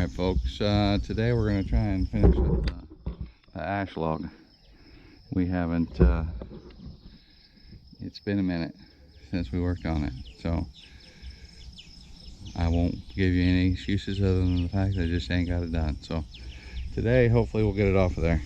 Alright folks, today we're going to try and finish up the ash log. We haven't, it's been a minute since we worked on it, so I won't give you any excuses other than the fact that I just ain't got it done. So today hopefully we'll get it off of there.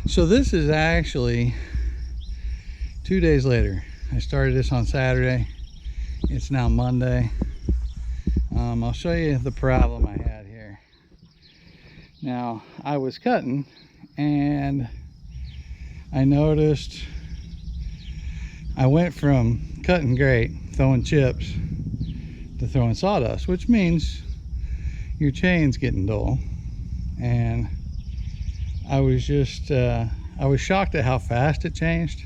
So this is actually 2 days later. I started this on Saturday. It's now Monday. I'll show you the problem I had here. Now, I was cutting and I noticed I went from cutting great, throwing chips, to throwing sawdust, which means your chain's getting dull. And I was just, I was shocked at how fast it changed.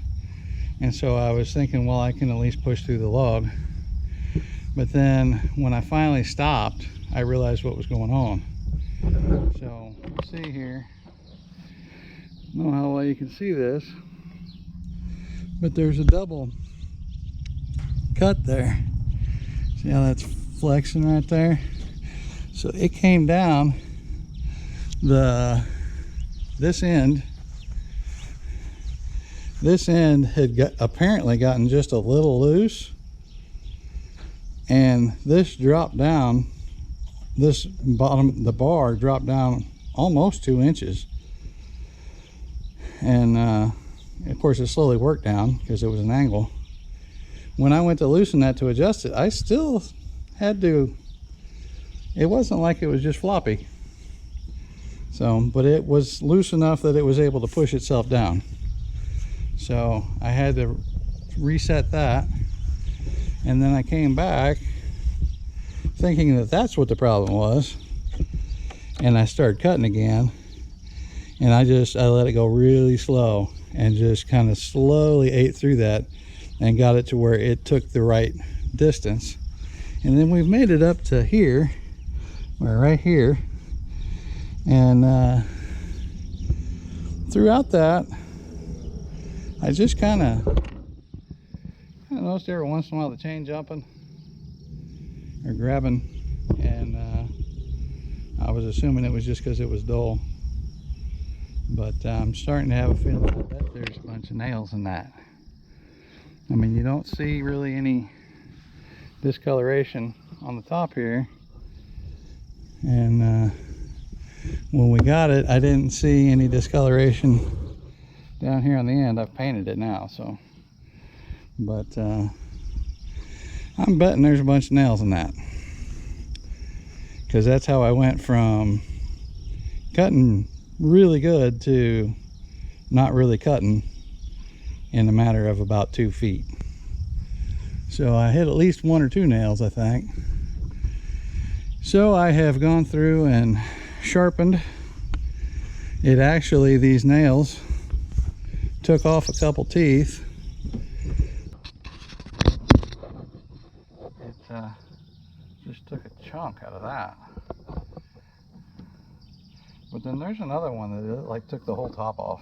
And so I was thinking, well, I can at least push through the log. But then when I finally stopped, I realized what was going on. So, see here, I don't know how well you can see this, but there's a double cut there. See how that's flexing right there? So it came down this end had apparently gotten just a little loose, and this dropped down, this bottom, the bar dropped down almost 2 inches. And of course it slowly worked down because it was an angle. When I went to loosen that to adjust it, I still had to, it wasn't like it was just floppy. So, but it was loose enough that it was able to push itself down. So I had to reset that, and then I came back thinking that that's what the problem was, and I started cutting again, and I let it go really slow and just kind of slowly ate through that and got it to where it took the right distance. And then we've made it up to here, or right here. And throughout that, I just kind of noticed every once in a while the chain jumping or grabbing, and I was assuming it was just because it was dull. But I'm starting to have a feeling that there's a bunch of nails in that. I mean, you don't see really any discoloration on the top here, and when we got it, I didn't see any discoloration down here on the end. I've painted it now, so, but I'm betting there's a bunch of nails in that, because that's how I went from cutting really good to not really cutting in a matter of about 2 feet. So I hit at least 1 or 2 nails, I think. So I have gone through and sharpened it. Actually, these nails took off a couple teeth. It just took a chunk out of that. But then there's another one that like took the whole top off.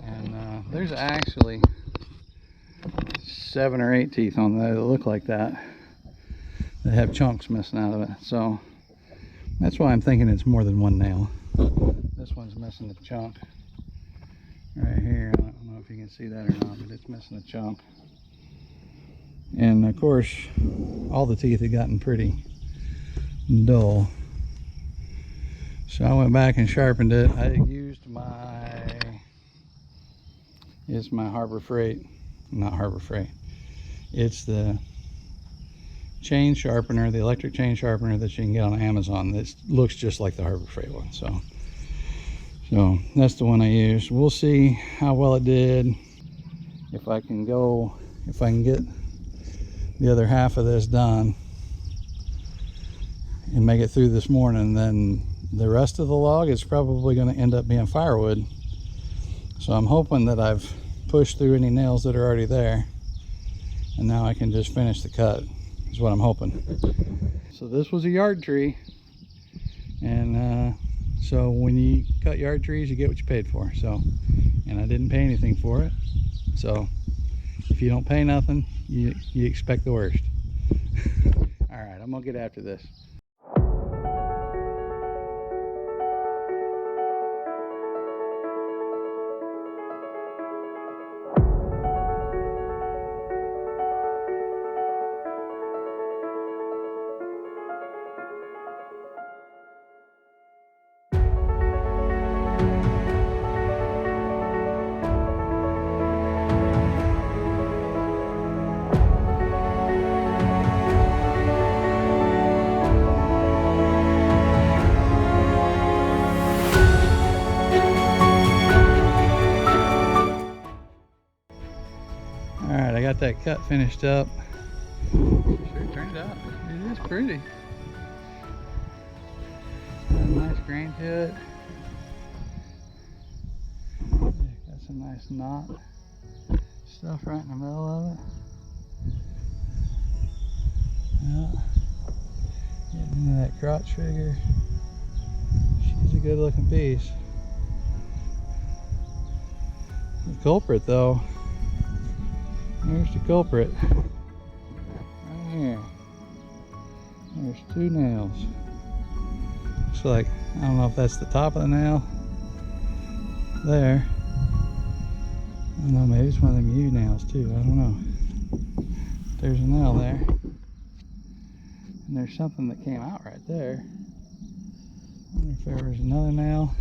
And there's actually 7 or 8 teeth on there that look like that. They have chunks missing out of it. So that's why I'm thinking it's more than one nail. This one's missing a chunk right here. I don't know if you can see that or not, but it's missing a chunk. And of course, all the teeth had gotten pretty dull. So I went back and sharpened it. I used it's my Harbor Freight, not Harbor Freight. It's the chain sharpener, the electric chain sharpener that you can get on Amazon. That looks just like the Harbor Freight one. So that's the one I used. We'll see how well it did. If I can get the other half of this done and make it through this morning, then the rest of the log is probably going to end up being firewood. So I'm hoping that I've pushed through any nails that are already there, and now I can just finish the cut, is what I'm hoping. So this was a yard tree, and so when you cut yard trees, you get what you paid for. So, and I didn't pay anything for it. So if you don't pay nothing, you expect the worst. All right, I'm gonna get after this. Alright, I got that cut finished up. Sure turned out. It is pretty. Got a nice grain to it. Got some nice knot stuff right in the middle of it. Yeah. Getting into that crotch figure. She's a good looking piece. The culprit though. Here's the culprit. Right here. There's 2 nails. Looks like, I don't know if that's the top of the nail. There. I don't know, maybe it's one of them U nails too. I don't know. There's a nail there. And there's something that came out right there. I wonder if there was another nail.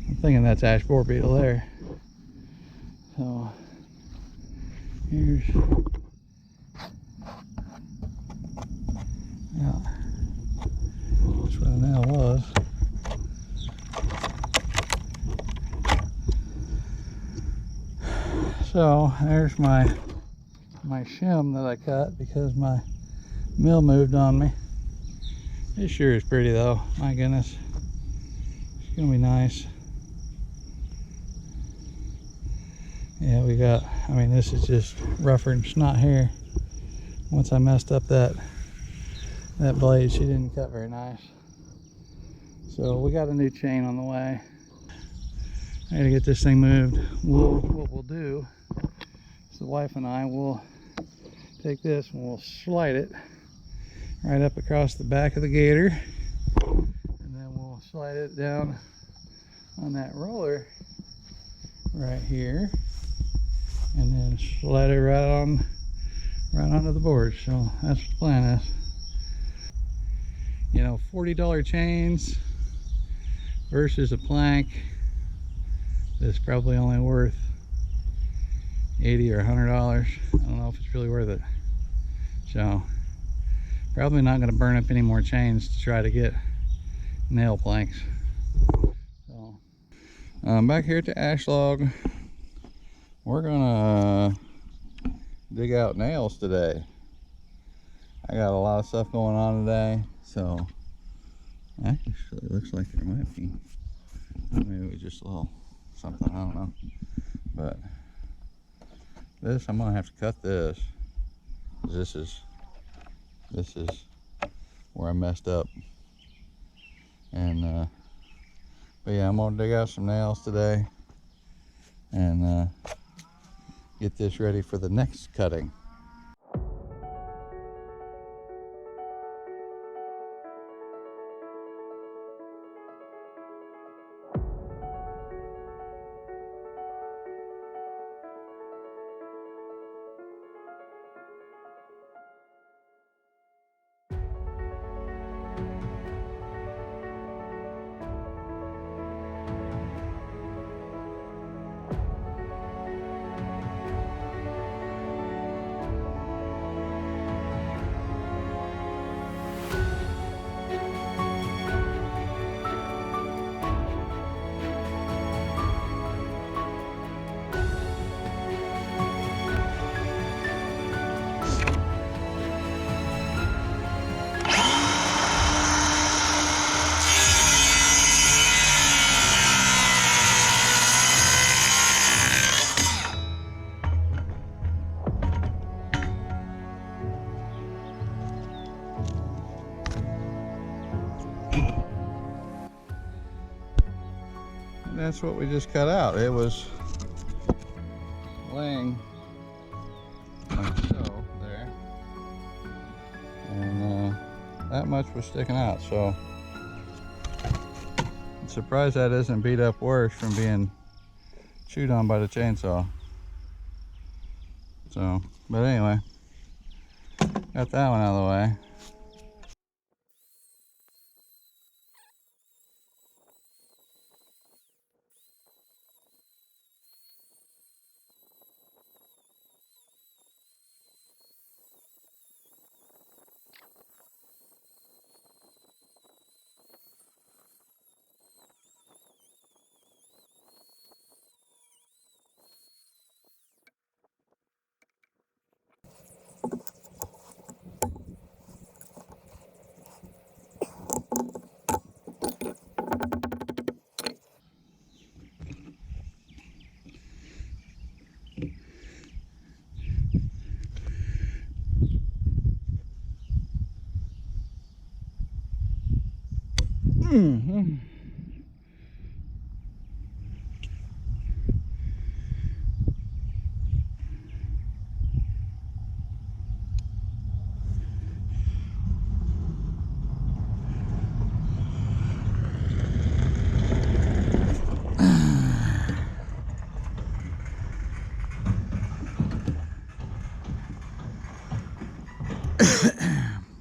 I'm thinking that's ash borer beetle there. So here's, yeah, that's where the nail was. So there's my shim that I cut because my mill moved on me. It sure is pretty though, my goodness. It's gonna be nice. Yeah, we got, I mean, this is just rougher than snot here. Once I messed up that blade, she didn't cut very nice. So we got a new chain on the way. I gotta get this thing moved. What we'll do is the wife and I will take this and we'll slide it right up across the back of the gator. And then we'll slide it down on that roller right here. And then slide it right onto the board. So that's what the plan is. You know, $40 chains versus a plank that's probably only worth $80 or $100. I don't know if it's really worth it. So probably not going to burn up any more chains to try to get nail planks. So back here at the ash log, we're gonna dig out nails today. I got a lot of stuff going on today, so actually looks like there might be maybe just a little something, I don't know. But this, I'm gonna have to cut this. This is where I messed up, and But yeah, I'm gonna dig out some nails today and get this ready for the next cutting. That's what we just cut out. It was laying like so there, and that much was sticking out. So I'm surprised that isn't beat up worse from being chewed on by the chainsaw. So, but anyway, got that one out of the way. Mm-hmm.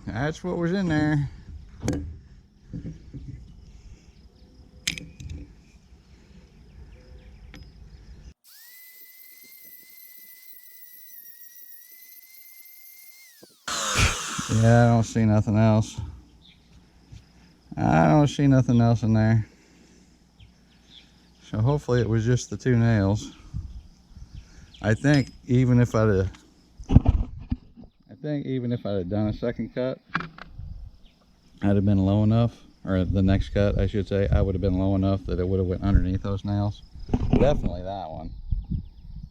That's what was in there. Yeah, I don't see nothing else. I don't see nothing else in there. So hopefully it was just the two nails. I think even if I'd have done a second cut, I'd have been low enough, or the next cut I should say, I would have been low enough that it would have went underneath those nails. Definitely that one.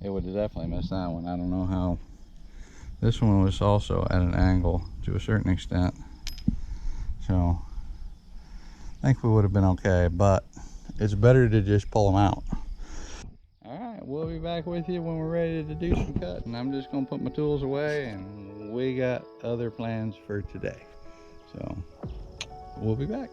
It would have definitely missed that one. I don't know how. This one was also at an angle to a certain extent. So I think we would have been okay, but it's better to just pull them out. Alright, we'll be back with you when we're ready to do some cutting. I'm just going to put my tools away, and we got other plans for today. So we'll be back.